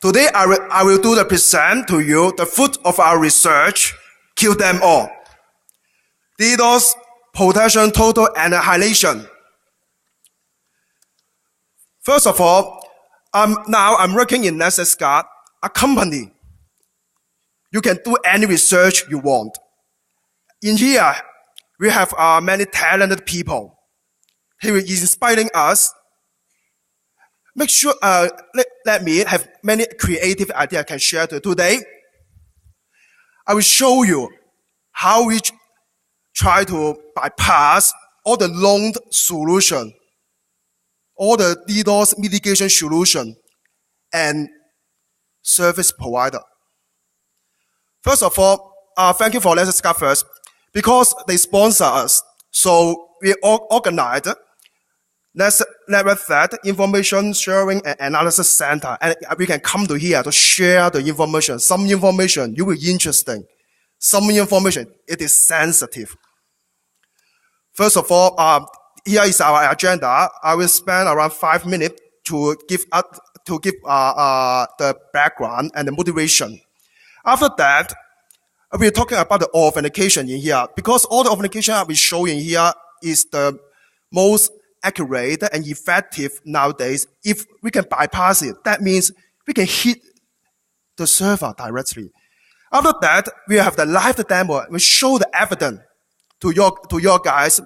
Today, I will do the present to you the fruit of our research, kill them all. DDoS protection total annihilation. First of all, now I'm working in NetSecGuard, a company. You can do any research you want. In here, we have many talented people. He is inspiring us. Make sure, let me have many creative ideas I can share today. I will show you how we try to bypass all the long solution, all the DDoS mitigation solution, and service provider. First of all, thank you for NetSecGuard first, because they sponsor us. So we organized Network Threat Information Sharing and Analysis Center, and we can come to here to share the information. Some information you will be interesting. Some information it is sensitive. First of all, here is our agenda. I will spend around 5 minutes to give the background and the motivation. After that, we're talking about the authentication in here, because all the authentication I'll be showing here is the most accurate and effective nowadays. If we can bypass it, that means we can hit the server directly. After that, we have the live demo. We show the evidence to your guys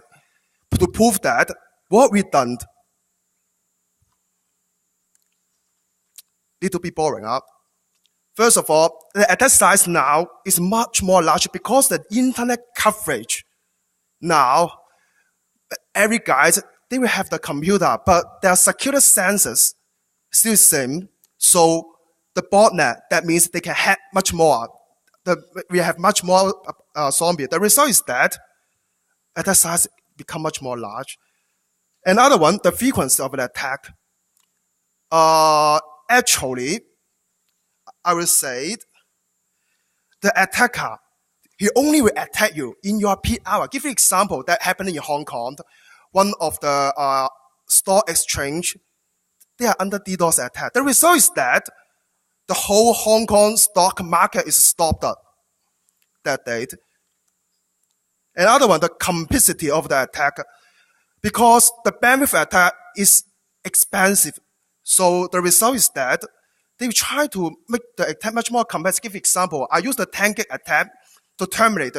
to prove that what we've done. Little bit boring, huh? First of all, the attack size now is much more larger because the internet coverage. Now, every guys, they will have the computer, but their security sensors still the same. So the botnet, that means they can hack much more. We have much more zombie. The result is that attack size become much more large. Another one, the frequency of the attack. Actually, I will say the attacker, he only will attack you in your peak hour. Give you an example that happened in Hong Kong. One of the stock exchange, they are under DDoS attack. The result is that the whole Hong Kong stock market is stopped up that date. Another one, the complexity of the attack, because the bandwidth attack is expensive. So the result is that they try to make the attack much more complex. Give example, I use the 10 gig attack to terminate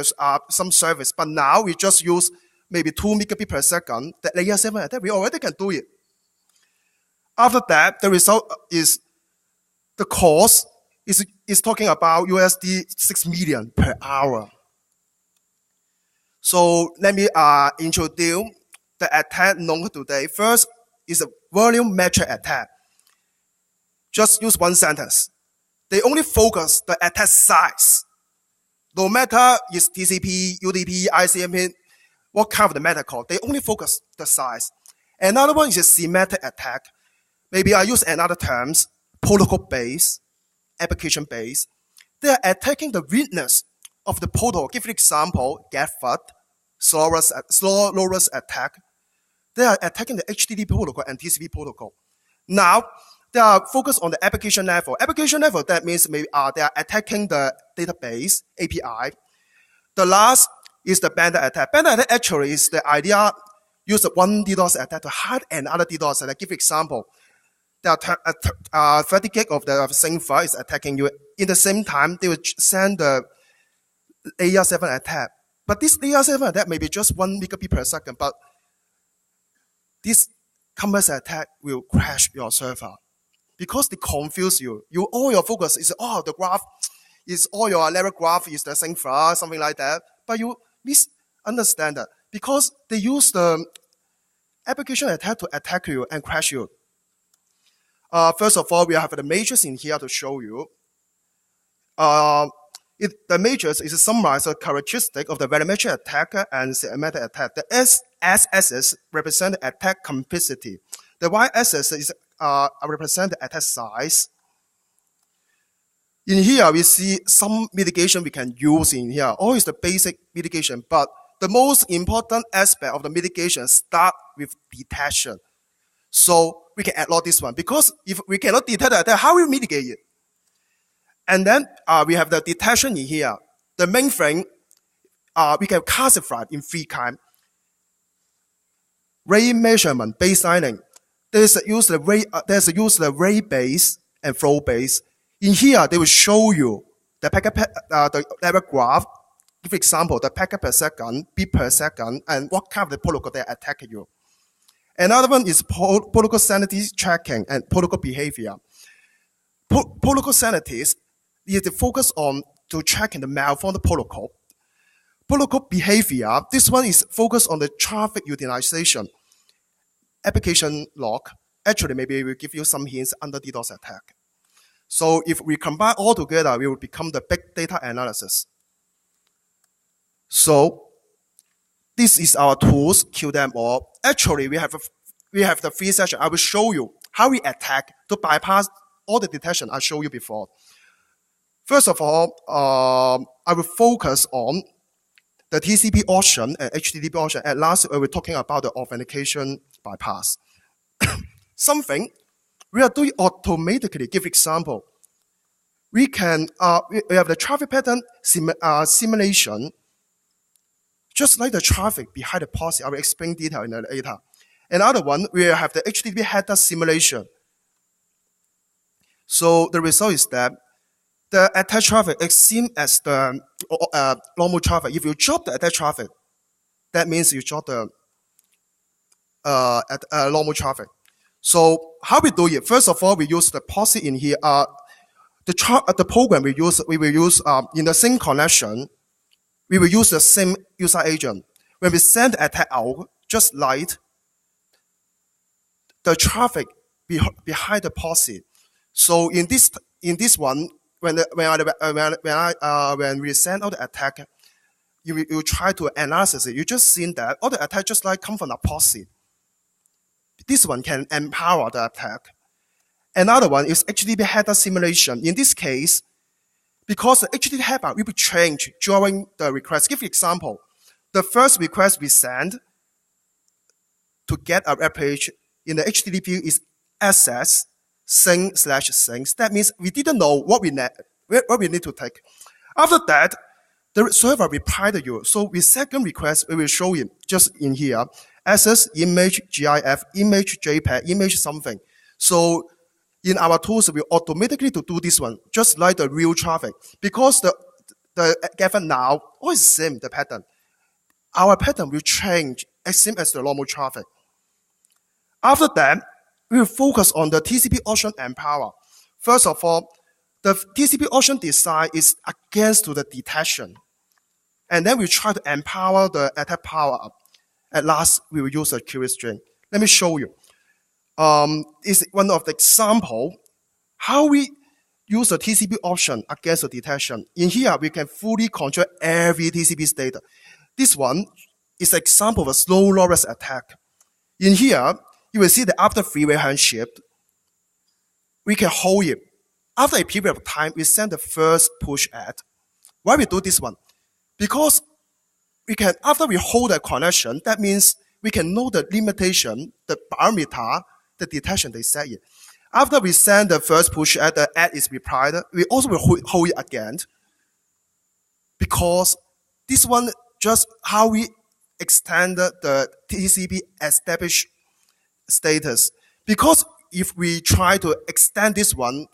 some service, but now we just use maybe 2 megabits per second. The layer 7 attack, we already can do it. After that, the result is the cost is talking about USD 6 million per hour. So let me introduce the attack known today. First is a volume metric attack. Just use one sentence. They only focus the attack size. No matter is TCP, UDP, ICMP, what kind of the protocol, they only focus the size. Another one is a semantic attack. Maybe I use another terms, protocol-based, application-based. They are attacking the weakness of the protocol. Give an example, GetFUD, Slowest attack. They are attacking the HTTP protocol and TCP protocol. Now, they are focused on the application level. Application level, that means maybe they are attacking the database, API. The last is the bandit attack. Bandit attack actually is the idea, use one DDoS attack to hide another DDoS attack. Give example. There are 30 gig of the same file is attacking you. In the same time, they will send the layer 7 attack. But this layer 7 attack may be just 1 megabit per second, but this complex attack will crash your server because they confuse you. All your focus is, the graph is all your level graph is the same file, something like that. But you misunderstand that because they use the application attack to attack you and crash you. First of all, we have the matrix in here to show you. The matrix is a summarized characteristic of the volumetric attack and semantic attack. The S-axis represents attack complexity. The Y-axis is represent the attack size. In here, we see some mitigation we can use in here. All is the basic mitigation, but the most important aspect of the mitigation start with detection. So we can add this one, because if we cannot detect the attack, how will we mitigate it? And then we have the detection in here. The main thing, we can classify in 3 kinds. Ray measurement, baselining. There's a use the ray base and flow base. In here, they will show you the packet, the level graph. Give example, the packet per second, bit per second, and what kind of the protocol they attack you. Another one is protocol sanity tracking and protocol behavior. Protocol sanity is the focus on to tracking the malformed protocol. Protocol behavior, this one is focused on the traffic utilization. Application log, actually maybe we will give you some hints under DDoS attack. So if we combine all together, we will become the big data analysis. So this is our tools, kill them all. Actually, we have the 3 sessions. I will show you how we attack to bypass all the detection I showed you before. First of all, I will focus on the TCP option and HTTP option. At last, we were talking about the authentication bypass. Something we are doing automatically. Give example. We can we have the traffic pattern simulation, just like the traffic behind the policy. I will explain detail in the later. Another one, we have the HTTP header simulation. So the result is that the attack traffic is same as the normal traffic. If you drop the attack traffic, that means you drop the normal traffic. So how we do it? First of all, we use the policy in here. The program we will use in the same connection. We will use the same user agent. When we send the attack out, just like the traffic behind the policy. So in this one, when we send out the attack, you try to analyze it. You just seen that all the attack just like come from the policy. This one can empower the attack. Another one is HTTP header simulation. In this case, because the HTTP header will be changed during the request. Give example, the first request we send to get a web page in the HTTP is access sing/sings. That means we didn't know what we need to take. After that, the server replied to you. So with second request, we will show you just in here, access image GIF, image JPEG, image something. So in our tools, we automatically to do this one, just like the real traffic. Because the given now, all is the same, the pattern. Our pattern will change as same as the normal traffic. After that, we will focus on the TCP option and power. First of all, the TCP option design is against to the detection. And then we try to empower the attack power up. At last, we will use a query string. Let me show you. Is one of the example how we use the TCP option against the detection. In here, we can fully control every TCP state. This one is an example of a slow low-risk attack. In here, you will see that after three-way handshake, we can hold it. After a period of time, we send the first push ad. Why we do this one? Because we can, after we hold a connection, that means we can know the limitation, the parameter, the detection they set it. After we send the first push ad, the ad is replied, we also will hold it again. Because this one just how we extend the TCP established status. Because if we try to extend this one,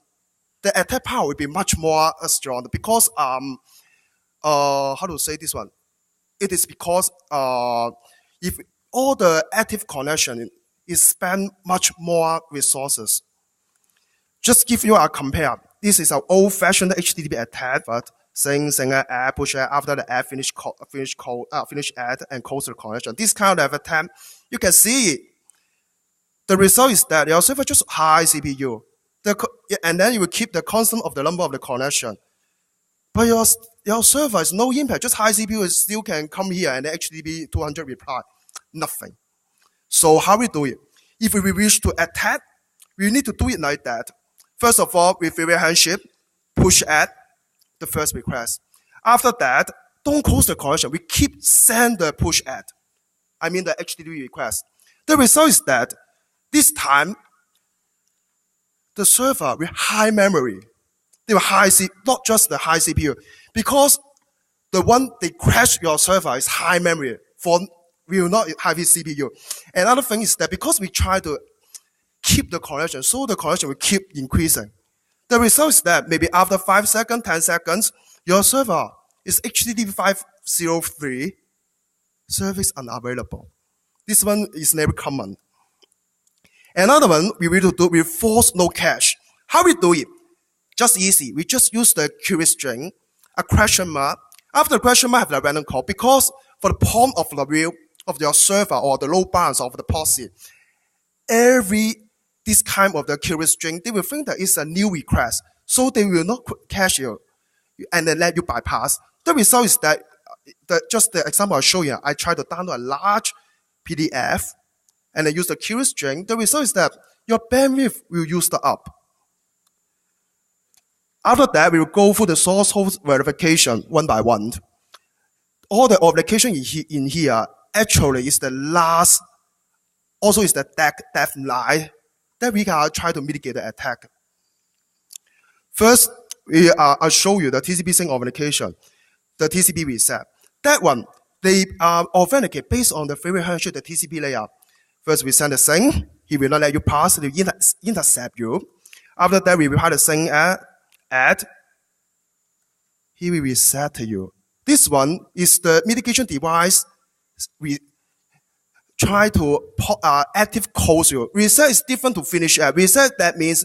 the attack power will be much more strong. Because how to say this one? It is because if all the active connection is spend much more resources. Just give you a compare. This is an old-fashioned HTTP attack, but sing ad, push ad, after the ad finish ad and close the connection. This kind of attack, you can see it. The result is that your server just high CPU. And then you will keep the constant of the number of the connection. But your server is no impact. Just high CPU still can come here and the HTTP 200 reply. Nothing. So how we do it? If we wish to attack, we need to do it like that. First of all, with three-way handshake, push ad the first request. After that, don't close the connection. We keep send the push ad. I mean the HTTP request. The result is that this time, the server with high memory, they will not just the high CPU, because the one they crash your server is high memory will not have his CPU. Another thing is that because we try to keep the connection, so the connection will keep increasing. The result is that maybe after 5 seconds, 10 seconds, your server is HTTP 503, service unavailable. This one is never common. Another one we will do with force no cache. How we do it? Just easy. We just use the query string, a question mark. After the question mark, have the random call, because for the prompt of the real of your server or the load balance of the policy, this kind of the query string, they will think that it's a new request, so they will not cache you and then let you bypass. The result is that just the example I show you, I try to download a large PDF and then use the query string. The result is that your bandwidth will use up. After that, we will go through the source host verification one by one. All the authentication in here actually is the last, also is the death line that we can try to mitigate the attack. First, I'll show you the TCP sync authentication, the TCP reset. That one, they authenticate based on the favorite handshake, the TCP layer. First, we send the sync. He will not let you pass. He will intercept you. After that, we will have the sync add. He will reset to you. This one is the mitigation device. We try to active close you. Reset is different to finish add. Reset, that means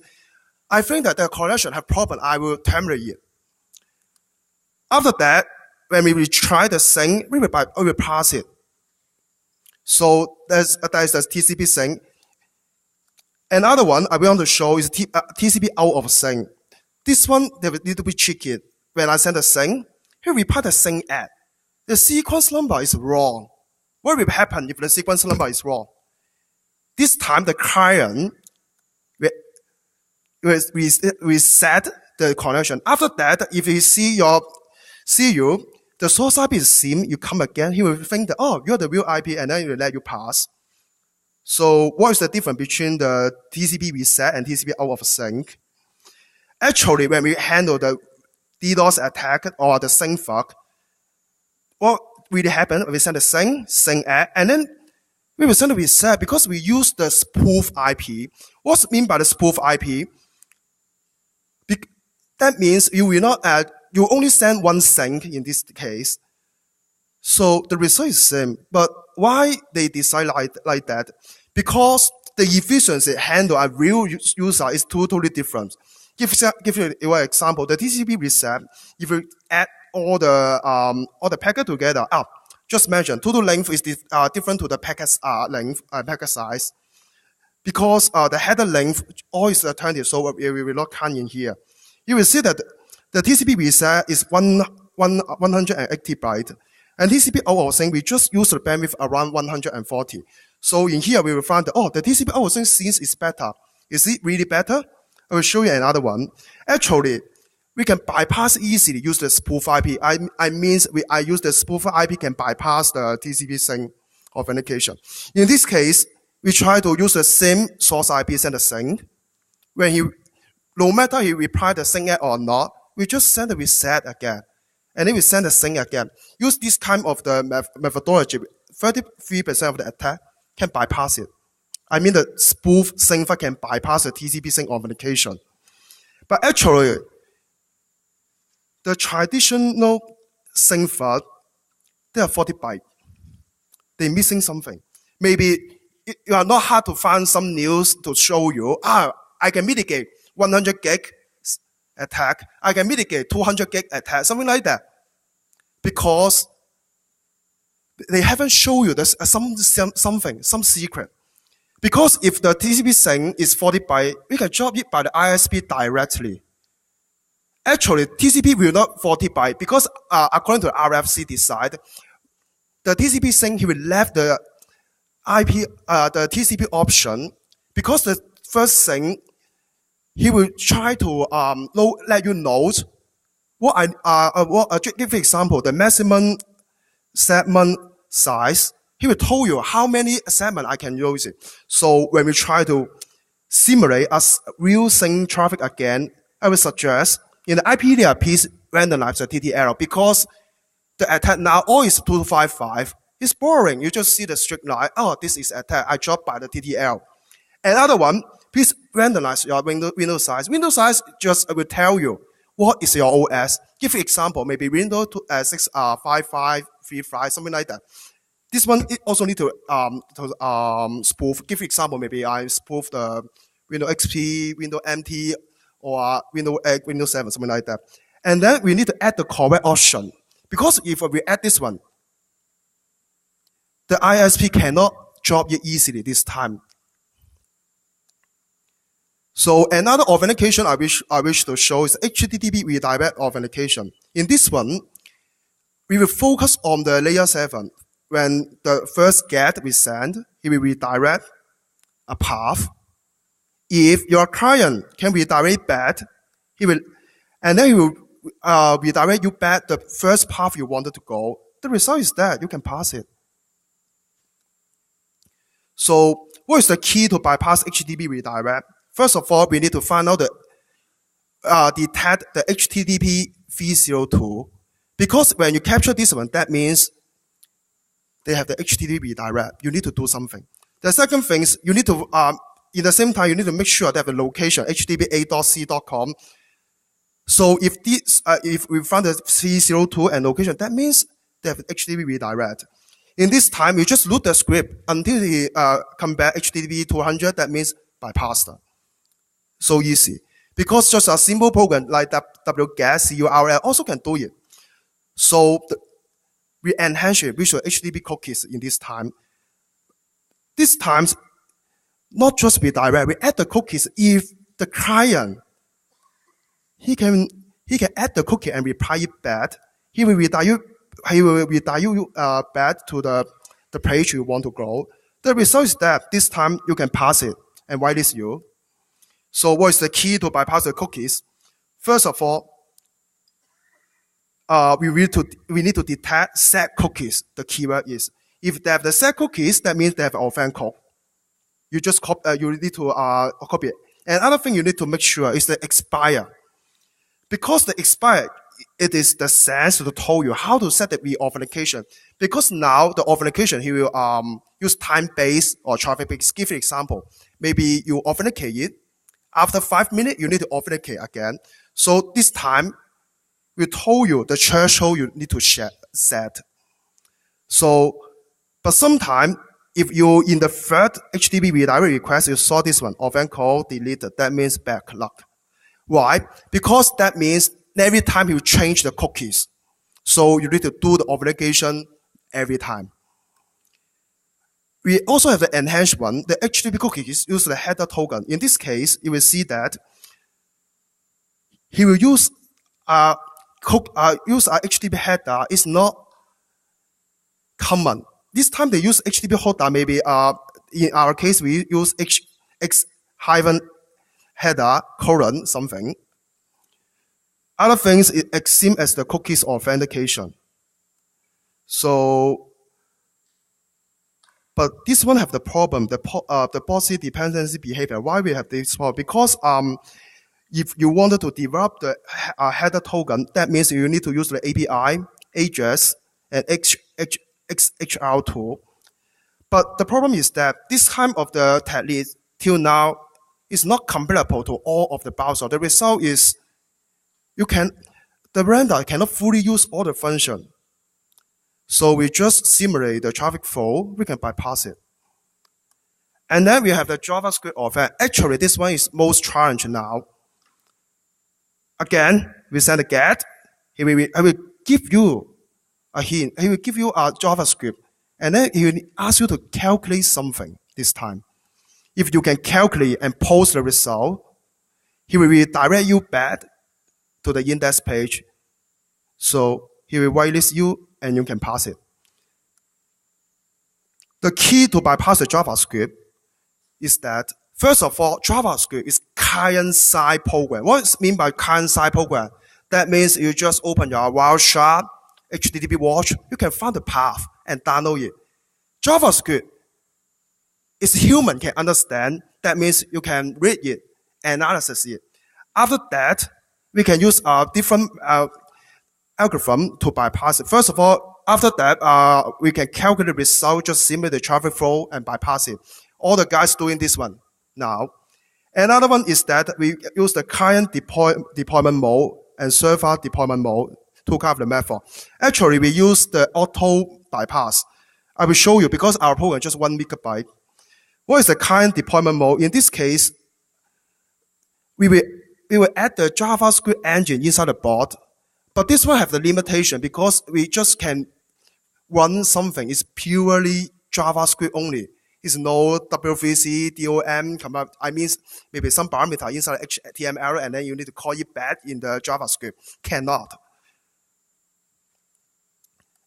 I think that the connection have problem. I will terminate it. After that, when we retry the sync, we will pass it. So that is the TCP sync. Another one I want to show is TCP out of sync. This one, they will need to be tricky. When I send a sync, here we put the sync add. The sequence number is wrong. What will happen if the sequence number is wrong? This time the client will reset the connection. After that, if he see you, the source IP is same, you come again, he will think that, oh, you're the real IP, and then he will let you pass. So what is the difference between the TCP reset and TCP out of sync? Actually, when we handle the DDoS attack or the sync fuck, what really happened? We send the sync add, and then we will send the reset because we use the spoof IP. What's mean by the spoof IP? That means you will not add, you only send one sync in this case. So the result is same. But why they decide like that? Because the efficiency handle a real user is totally different. Give you an example. The TCP reset, if you add all the packet together, just mention total length is different to the packet length, packet size, because the header length all is alternative, so we will not count in here. You will see that the TCP reset is 180 byte, and TCP out of sync we just use the bandwidth around 140. So in here we will find that the TCP out of sync since is better. Is it really better? I will show you another one. Actually, we can bypass easily use the spoof IP. I use the spoof IP can bypass the TCP sync authentication. In this case, we try to use the same source IP send the sync. When no matter he reply the sync or not, we just send the reset again. And then we send the sync again. Use this kind of the methodology. 33% of the attack can bypass it. I mean the spoof sync can bypass the TCP sync authentication. But actually, the traditional sync they are 40 bytes. They're missing something. Maybe you are not hard to find some news to show you, I can mitigate 100 gig attack. I can mitigate 200 gig attack, something like that. Because they haven't shown you this, some secret. Because if the TCP sync is 40 byte, we can drop it by the ISP directly. Actually, TCP will not 40 byte because according to the RFC decide, the TCP sync he will left the the TCP option because the first sync he will try to let you know give example the maximum segment size. He will tell you how many segments I can use it. So when we try to simulate as real sync traffic again, I will suggest In the IP layer, please randomize the TTL because the attack now all is 255. It's boring. You just see the strict line. Oh, this is attack. I dropped by the TTL. Another one, please randomize your window size. Window size just will tell you what is your OS. Give example, maybe Windows 5535, something like that. This one it also need to spoof. Give example, maybe I spoof the Windows XP, Windows MT, or Windows 8, Windows 7, something like that. And then we need to add the correct option. Because if we add this one, the ISP cannot drop it easily this time. So another authentication I wish to show is HTTP redirect authentication. In this one, we will focus on the layer 7. When the first GET we send, it will redirect a path. If your client can redirect back, he will redirect you back the first path you wanted to go. The result is that you can pass it. So what is the key to bypass HTTP redirect? First of all, we need to find out detect the HTTP 302. Because when you capture this one, that means they have the HTTP redirect. You need to do something. The second thing is you need to, in the same time, you need to make sure they have a location, http://a.c.com. So if we find the 302 and location, that means they have HTTP redirect. In this time, you just load the script until he come back HTTP 200, that means bypassed. So easy. Because just a simple program like wget curl also can do it. So we enhance it with HTTP cookies in this time. This time, not just redirect, we add the cookies if the client he can add the cookie and reply it back. He will redirect you back to the page you want to go. The result is that this time you can pass it and whitelist you. So what is the key to bypass the cookies? First of all, we need to detect set cookies. The keyword is if they have the set cookies, that means they have offend code. You just you need to copy it. Another thing you need to make sure is the expire. Because the expire, it is the sense to tell you how to set the re-authentication. Because now the authentication, he will use time-based or traffic-based. Give an example. Maybe you authenticate it. After 5 minutes, you need to authenticate again. So this time, we told you the threshold you need to set. So, but sometimes, if you in the third HTTP redirect request, you saw this one, offend code deleted, that means backlog. Why? Because that means every time you change the cookies. So you need to do the authentication every time. We also have the enhanced one. The HTTP cookies use the header token. In this case, you will see that he will use a HTTP header. It's not common. This time they use HTTP header. Maybe in our case we use x-header colon something. Other things it seem as the cookies authentication. So, but this one have the problem, the policy dependency behavior. Why we have this problem? Because if you wanted to develop the header token, that means you need to use the API, address, and XHR tool. But the problem is that this kind of the technique till now is not comparable to all of the browser. The result is the render cannot fully use all the function. So we just simulate the traffic flow, we can bypass it. And then we have the JavaScript offend. Actually, this one is most challenging now. Again, we send a get. I will give you a hint. He will give you a JavaScript. And then he will ask you to calculate something this time. If you can calculate and post the result, he will redirect you back to the index page. So he will whitelist you and you can pass it. The key to bypass the JavaScript is that, first of all, JavaScript is client-side program. What does it mean by client-side program? That means you just open your Wireshark, HTTP watch, you can find the path and download it. JavaScript is human can understand. That means you can read it, analyze it. After that, we can use a different algorithm to bypass it. First of all, after that, we can calculate the result, just simulate the traffic flow and bypass it. All the guys doing this one now. Another one is that we use the client deployment mode and server deployment mode to cover the method. Actually, we use the auto bypass. I will show you because our program is just 1 megabyte. What is the client deployment mode? In this case, we will add the JavaScript engine inside the bot, but this one have the limitation because we just can run something. It's purely JavaScript only. It's no WVC, DOM, I mean, maybe some parameter inside HTML and then you need to call it back in the JavaScript. Cannot.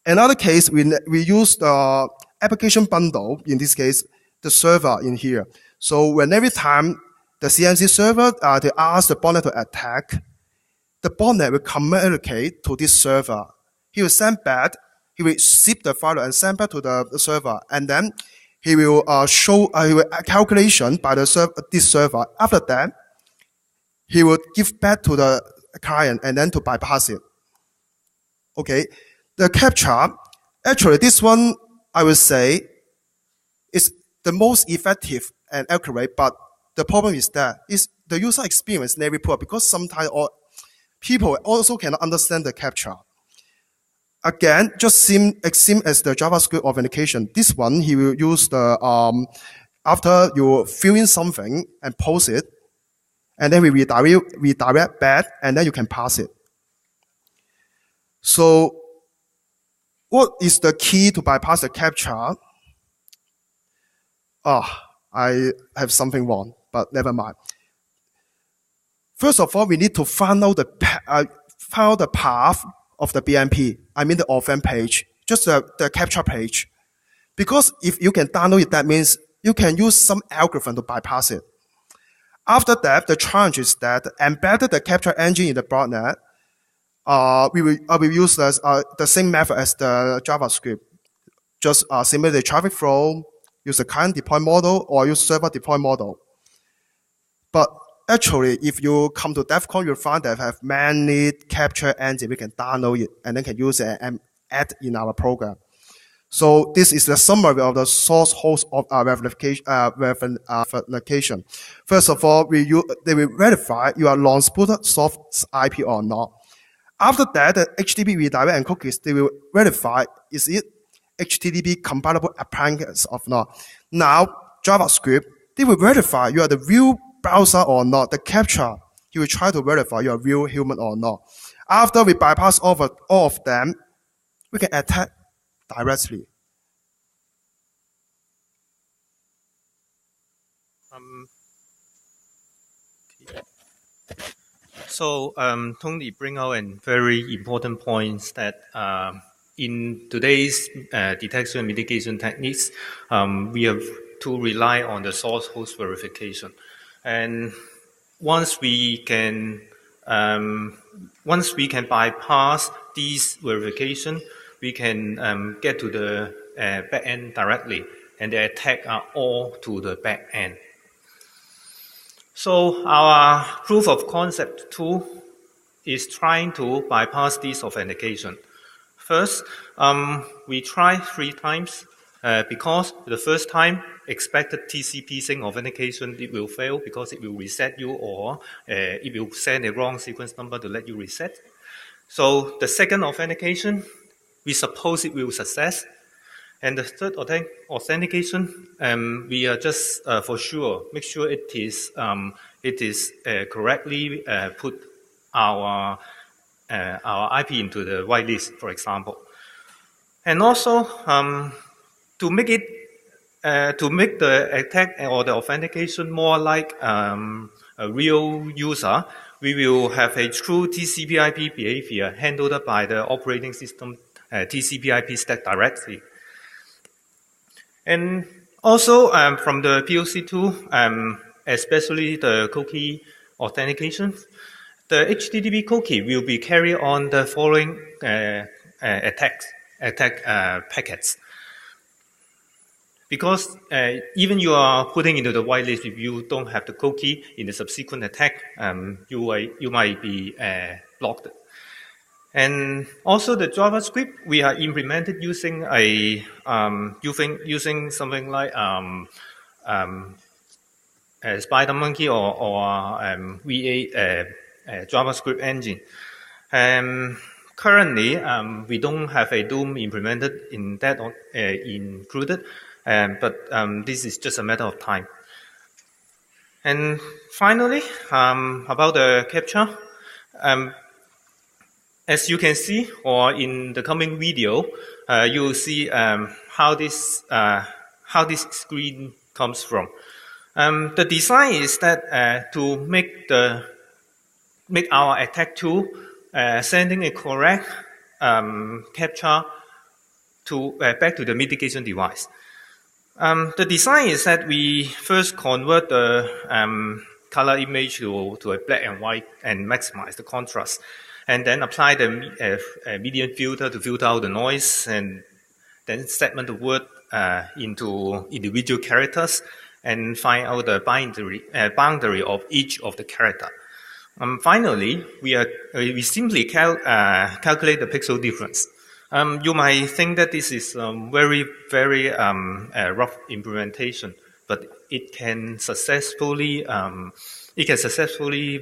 Another case, we use the application bundle, in this case, the server in here. So when every time the CMC server, they ask the botnet to attack, the botnet will communicate to this server. He will send back, he will zip the file and send back to the server, and then he will show a calculation by this server. After that, he will give back to the client and then to bypass it. Okay, the captcha, actually this one I will say is the most effective and accurate, but the problem is that the user experience very poor because sometimes people also cannot understand the captcha. Again, just same as the JavaScript authentication. This one, he will use the, after you fill in something and post it, and then we redirect back, and then you can pass it. So, what is the key to bypass the captcha? I have something wrong, but never mind. First of all, we need to find out the path of the BMP, I mean the offend page, just the captcha page. Because if you can download it, that means you can use some algorithm to bypass it. After that, the challenge is that embedded the captcha engine in the botnet, we will use the same method as the JavaScript. Just simulate the traffic flow, use the client deploy model, or use server deploy model. But actually, if you come to Defcon, you'll find that we have many capture engines. We can download it and then can use it and add in our program. So this is the summary of the source host of verification. First of all, they will verify you are long-spooted source IP or not. After that, the HTTP redirect and cookies, they will verify is it HTTP compatible appliance or not. Now, JavaScript, they will verify you are the real browser or not. The captcha, he will try to verify you are real human or not. After we bypass all of them, we can attack directly. So Tony bring out a very important point that in today's detection and mitigation techniques, we have to rely on the source host verification. And once we can bypass these verification, we can get to the back end directly, and the attack are all to the back end. So our proof of concept tool is trying to bypass this authentication. First, we try 3 times because the first time expected TCP sync authentication, it will fail because it will reset you or it will send a wrong sequence number to let you reset. So the second authentication, we suppose it will success. And the third authentication, we are just for sure make sure it is correctly put our IP into the whitelist, for example. And also to make the attack or the authentication more like a real user, we will have a true TCP/IP behavior handled by the operating system TCP/IP stack directly. And also from the POC tool, especially the cookie authentication, the HTTP cookie will be carried on the following attack packets. Because even you are putting into the whitelist, if you don't have the cookie in the subsequent attack, you might be blocked. And also the JavaScript we are implemented using using something like SpiderMonkey or V8 JavaScript engine. Currently, we don't have a Doom implemented in that included, but this is just a matter of time. And finally, about the captcha, as you can see, or in the coming video, you will see how this screen comes from. The design is that to make our attack tool sending a correct captcha back to the mitigation device. The design is that we first convert the color image to a black and white and maximize the contrast, and then apply the median filter to filter out the noise, and then segment the word into individual characters and find out the boundary of each of the character. Finally, we simply calculate the pixel difference. You might think that this is very, very rough implementation, but it can successfully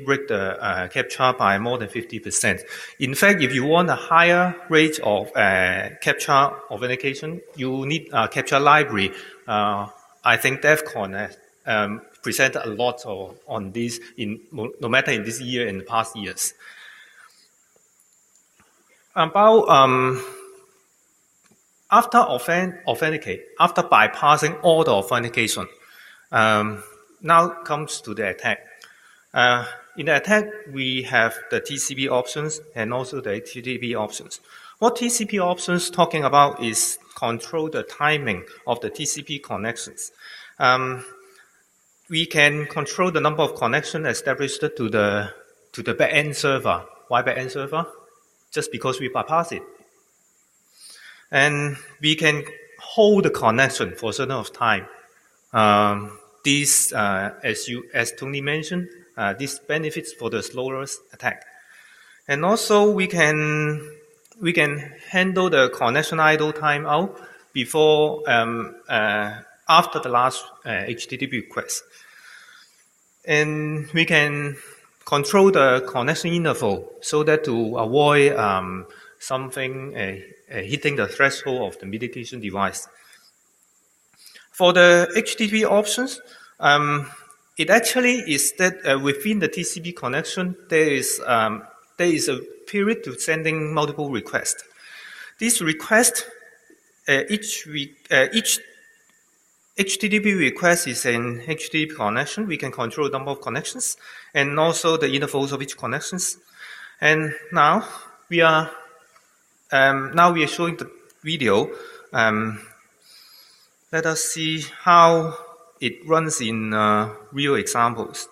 break the captcha by more than 50%. In fact, if you want a higher rate of captcha authentication, you need a captcha library. I think Defcon has presented a lot on this, no matter in this year and the past years. About after bypassing all the authentication, now comes to the attack. In the attack, we have the TCP options and also the HTTP options. What TCP options talking about is control the timing of the TCP connections. We can control the number of connections established to the backend server. Why backend server? Just because we bypass it. And we can hold the connection for a certain of time. This, as Tony mentioned, this benefits for the slowest attack. And also we can handle the connection idle timeout before after the last HTTP request. And we can control the connection interval so that to avoid something hitting the threshold of the mitigation device. For the HTTP options, it actually is that within the TCP connection, there is a period to sending multiple requests. This request, each HTTP request is an HTTP connection. We can control the number of connections and also the intervals of each connections. And now we are showing the video. Let us see how it runs in real examples.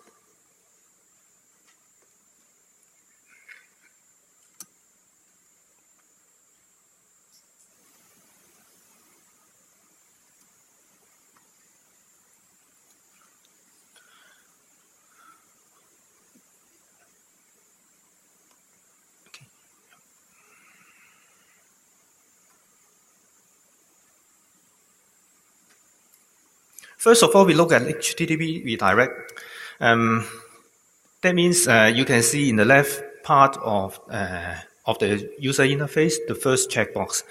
First of all, we look at HTTP redirect. That means you can see in the left part of the user interface, the first checkbox.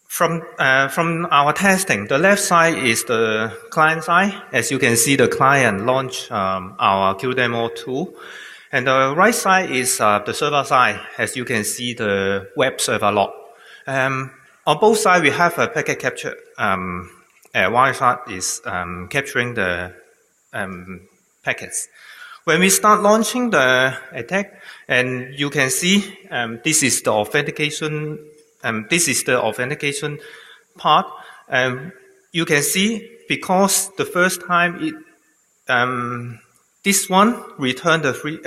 From our testing, the left side is the client side. As you can see, the client launched our QDemo tool. And the right side is the server side. As you can see, the web server log. On both sides, we have a packet capture. Wireshark is capturing the packets. When we start launching the attack, and you can see this is the authentication. This is the authentication part. You can see because the first time it this one returned a free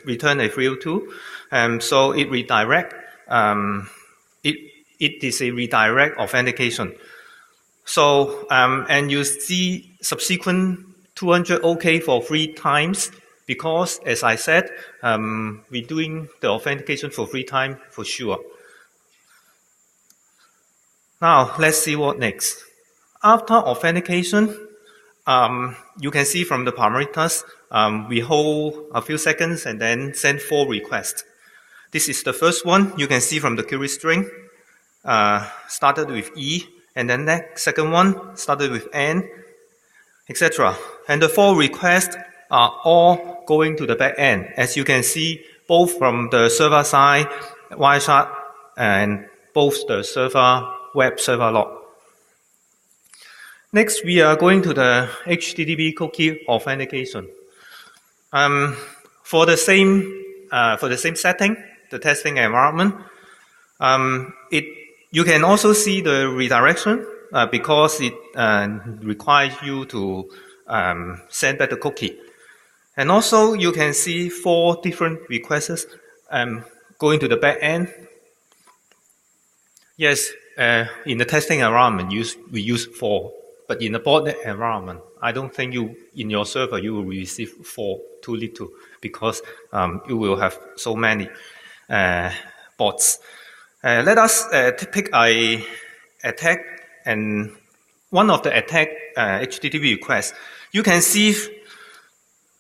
return a 302, so it redirect. It is a redirect authentication. So, and you see subsequent 200 OK for 3 times because, as I said, we're doing the authentication for 3 times for sure. Now, let's see what next. After authentication, you can see from the parameters, we hold a few seconds and then send 4 requests. This is the first one. You can see from the query string, started with E, and then next second one started with N, etc. And the 4 requests are all going to the back end, as you can see, both from the server side, Wireshark, and both the server web server log. Next, we are going to the HTTP cookie authentication. For the same setting, the testing environment, you can also see the redirection because it requires you to send back the cookie. And also, you can see 4 different requests going to the back end. Yes, in the testing environment, we use 4. But in the botnet environment, I don't think in your server you will receive 4, too little, because you will have so many bots. Let us pick a attack, and one of the attack HTTP requests. You can see,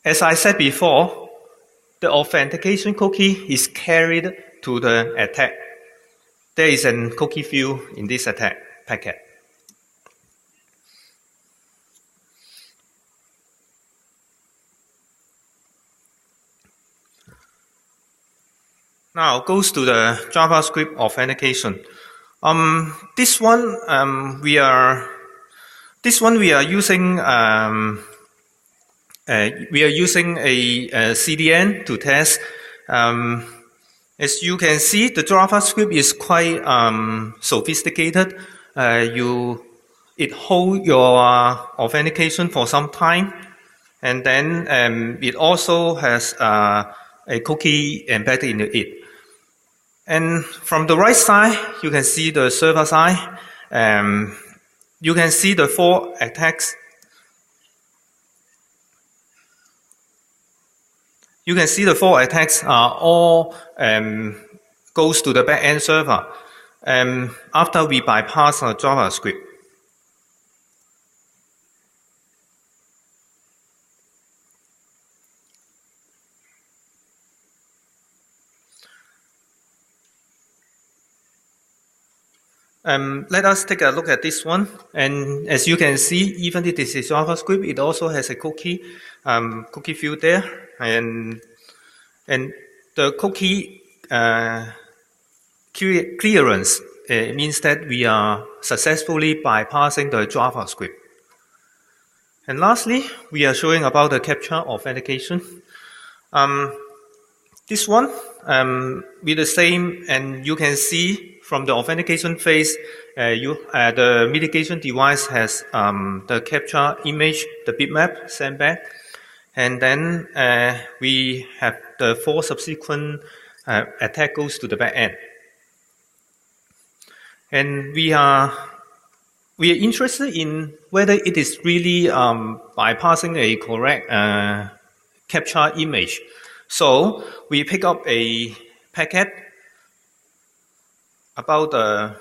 as I said before, the authentication cookie is carried to the attack. There is a cookie field in this attack packet. Now goes to the JavaScript authentication. This one we are using a CDN to test. As you can see, the JavaScript is quite sophisticated. It holds your authentication for some time, and then it also has a cookie embedded in it. And from the right side, you can see the server side. You can see the 4 attacks. You can see the 4 attacks are all goes to the back-end server after we bypass our JavaScript. Let us take a look at this one. And as you can see, even if this is JavaScript, it also has a cookie field there. And the cookie clearance means that we are successfully bypassing the JavaScript. And lastly, we are showing about the captcha authentication. This one with the same, and you can see from the authentication phase, the mitigation device has the captcha image, the bitmap sent back, and then we have the 4 subsequent attack goes to the back end. And we are interested in whether it is really bypassing a correct captcha image. So we pick up a packet about the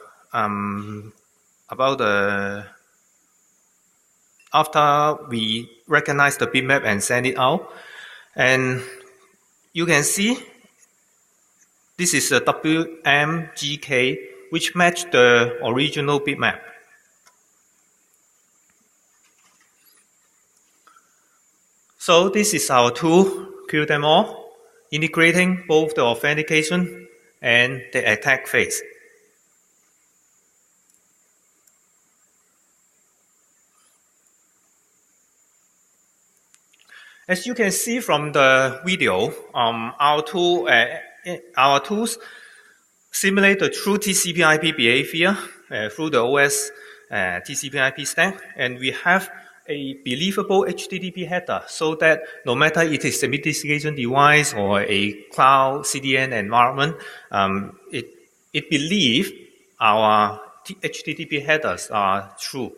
after we recognize the bitmap and send it out, and you can see this is a WMGK which match the original bitmap. So this is our tool, kill them all, integrating both the authentication and the attack phase. As you can see from the video, our tools simulate the true TCP/IP behavior through the OS TCP/IP stack, and we have a believable HTTP header so that no matter it is a mitigation device or a cloud CDN environment, it believes our HTTP headers are true.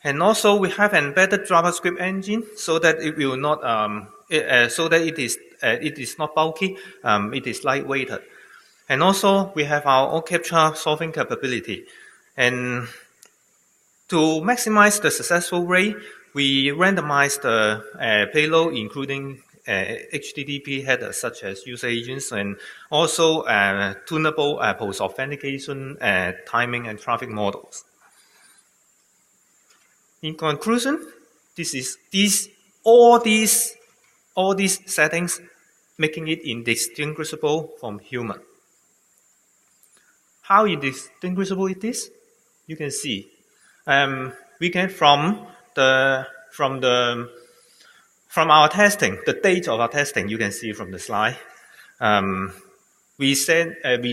And also, we have embedded JavaScript engine so that it will not, it is not bulky, it is lightweighted. And also, we have our all-captcha solving capability. And to maximize the successful rate, we randomize the payload, including HTTP headers such as user agents, and also tunable post-authentication, timing, and traffic models. In conclusion, all these settings making it indistinguishable from human. How indistinguishable it is? You can see. We get from our testing, the date of our testing, you can see from the slide. We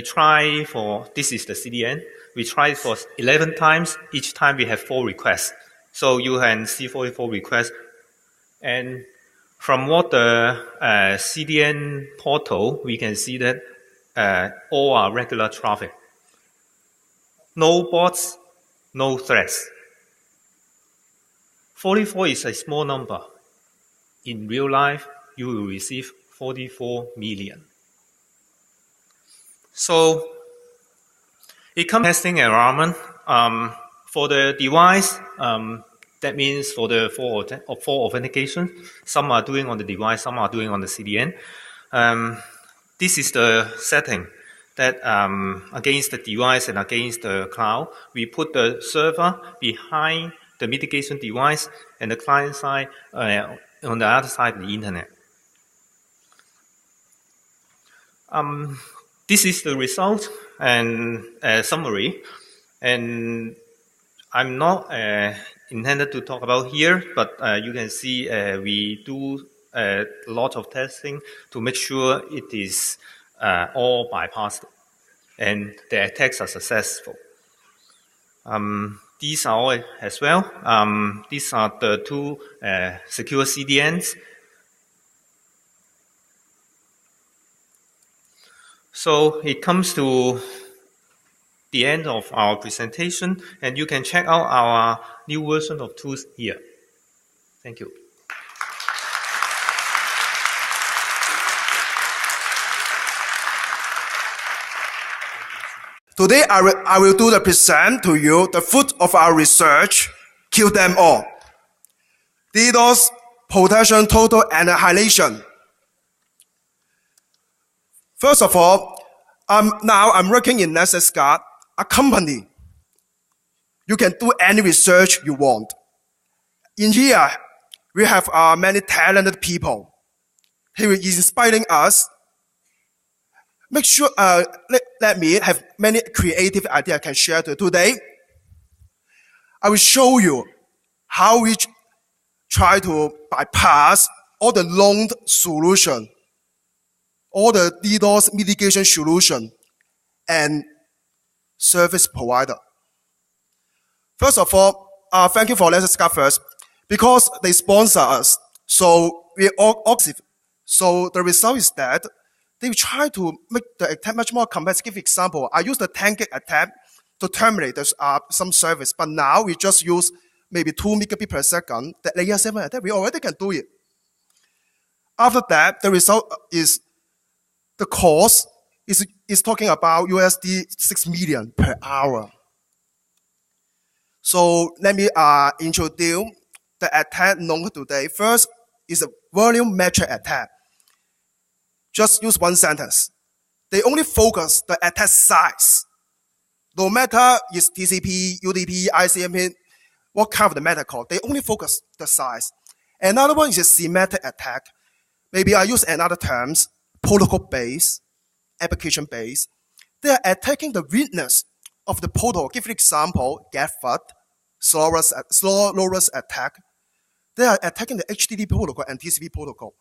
try for, this is the CDN, we tried for 11 times, each time we have 4 requests. So you can see 44 requests. And from what the CDN portal, we can see that all are regular traffic. No bots, no threats. 44 is a small number. In real life, you will receive 44 million. So, it comes to testing environment. For the device, that means for the four authentication, some are doing on the device, some are doing on the CDN. This is the setting that against the device and against the cloud, we put the server behind the mitigation device and the client side on the other side of the internet. This is the result and summary, and I'm not intended to talk about here, but you can see we do a lot of testing to make sure it is all bypassed and the attacks are successful. These are all as well. These are the 2 secure CDNs. So it comes to the end of our presentation, and you can check out our new version of tools here. Thank you. Today, I will do the present to you the fruit of our research, kill them all. DDoS protection total annihilation. First of all, now I'm working in NetSecGuard, a company. You can do any research you want. In here, we have many talented people. He is inspiring us. Make sure, let me have many creative ideas I can share today. I will show you how we try to bypass all the loaned solution, all the DDoS mitigation solution, and service provider. First of all, thank you for NetSecGuard first, because they sponsor us. So we all active. So the result is that they try to make the attack much more complex. Give example, I use the 10 gig attack to terminate some service, but now we just use maybe 2 megabits per second. The layer 7 attack, we already can do it. After that, the result is the cost is talking about USD 6 million per hour. So let me introduce the attack known today. First is a volume metric attack. Just use one sentence. They only focus the attack size. No matter is TCP, UDP, ICMP, what kind of the method call, they only focus the size. Another one is a semantic attack. Maybe I use another terms, protocol-based, application-based. They are attacking the weakness of the protocol. Give an example, GetFUD, slowest attack. They are attacking the HTTP protocol and TCP protocol.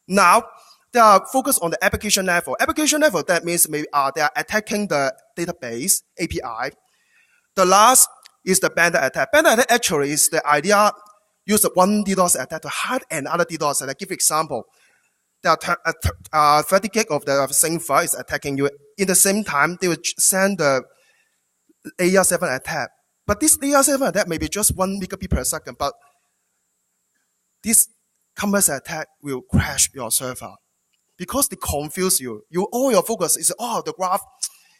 Now, they are focused on the application level. Application level, that means maybe they are attacking the database, API. The last is the bandit attack. Bandit attack actually is the idea, use one DDoS attack to hide another DDoS attack. Give example. The 30 gig of the same file is attacking you. In the same time, they will send the layer 7 attack But this DDoS attack may be just 1 megabit per second, but this complex attack will crash your server because they confuse you. All your focus is, the graph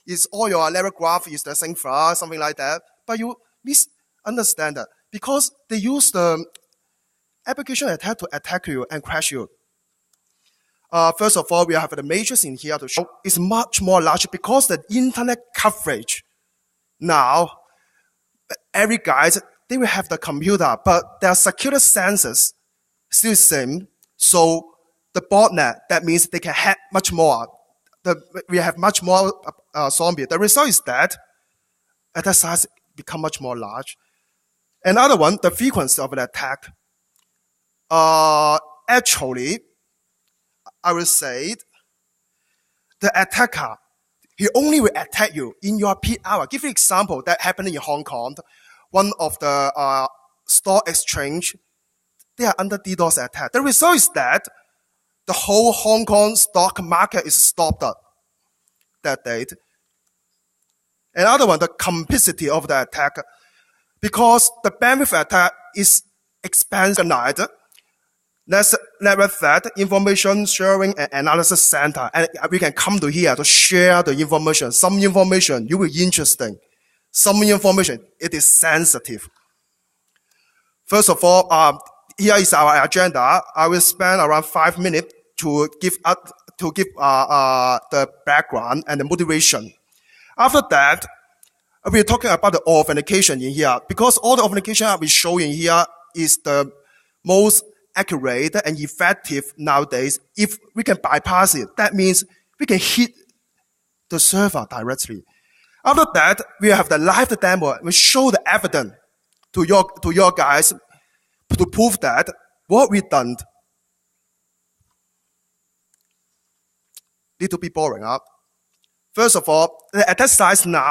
is all your level graph is the same far, something like that. But you misunderstand that because they use the application attack to attack you and crash you. First of all, we have the matrix in here to show it's much more large because the internet coverage. Now, every guys, they will have the computer, but their security sensors still the same. So the botnet, that means they can hack much more. We have much more zombie. The result is that attack size become much more large. Another one, the frequency of the attack. Actually, I will say the attacker, he only will attack you in your peak hour. Give you an example that happened in Hong Kong. One of the stock exchange, they are under DDoS attack. The result is that the whole Hong Kong stock market is stopped that date. Another one, the complexity of the attack. Because the bandwidth attack is expensive. Let's level that information sharing and analysis center. And we can come to here to share the information. Some information you will interesting. Some information, it is sensitive. First of all, here is our agenda. I will spend around 5 minutes to give the background and the motivation. After that, we're talking about the authentication in here because all the authentication we show in here is the most accurate and effective nowadays. If we can bypass it, that means we can hit the server directly. After that, we have the live demo. We show the evidence to your guys to prove that what we done. Little bit boring, huh? First of all, the attack size now